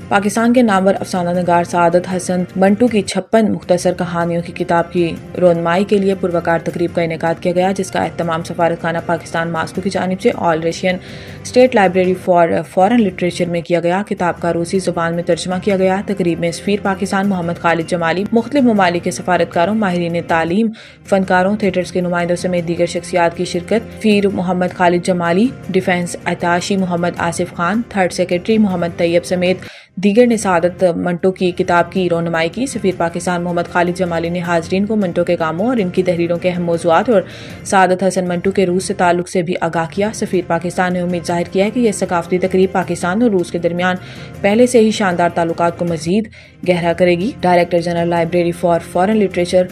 پاکستان کے نامور افسانہ نگار سعادت حسن منٹو کی 56 مختصر کہانیوں کی کتاب کی رونمائی کے لیے پروقار تقریب کا انعقاد کیا گیا، جس کا اہتمام سفارت خانہ پاکستان ماسکو کی جانب سے all Russian state library for foreign literature میں کیا گیا۔ کتاب کا روسی زبان میں ترجمہ کیا گیا۔ تقریب میں سفیر پاکستان محمد خالد جمالی، مختلف ممالک کے سفارتکاروں، ماہرین تعلیم، فنکاروں، تھیٹرز کے نمائندوں سمیت دیگر شخصیات کی شرکت۔ سفیر محمد خالد جمالی، ڈیفنس اتاشی محمد آصف خان، تھرڈ سیکرٹری محمد طیب سمیت دیگر نے سعادت منٹو کی کتاب کی رونمائی کی۔ سفیر پاکستان محمد خالد جمالی نے حاضرین کو منٹو کے کاموں اور ان کی تحریروں کے اہم موضوعات اور سعادت حسن منٹو کے روس سے تعلق سے بھی آگاہ کیا۔ سفیر پاکستان نے امید ظاہر کیا کہ یہ ثقافتی تقریب پاکستان اور روس کے درمیان پہلے سے ہی شاندار تعلقات کو مزید گہرا کرے گی۔ Director general library for foreign literature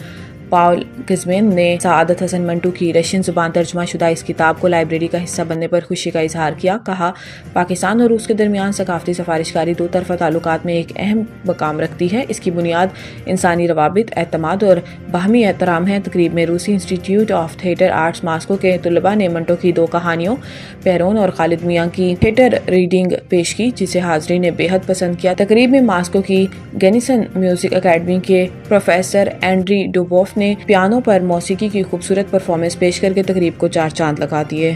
Pavel Kuzmin نے سعادت حسن منٹو کی رشین زبان ترجمہ شدہ اس کتاب کو لائبریری کا حصہ بننے پر خوشی کا اظہار کیا۔ کہا، پاکستان اور روس کے درمیان ثقافتی سفارشکاری دو طرفہ تعلقات میں ایک اہم مقام رکھتی ہے۔ اس کی بنیاد انسانی روابط، اعتماد اور باہمی احترام ہے۔ تقریب میں روسی انسٹی ٹیوٹ آف تھیٹر آرٹس ماسکو کے طلباء نے منٹو کی 2 کہانیوں پیرون اور خالد میاں کی تھیٹر ریڈنگ پیش کی، جسے حاضرین نے بے حد پسند کیا۔ تقریب میں ماسکو کی گینیسن میوزک اکیڈمی کے پروفیسر اینڈری ڈوبوف نے پیانو پر موسیقی کی خوبصورت پرفارمنس پیش کر کے تقریب کو 4 چاند لگا دیے۔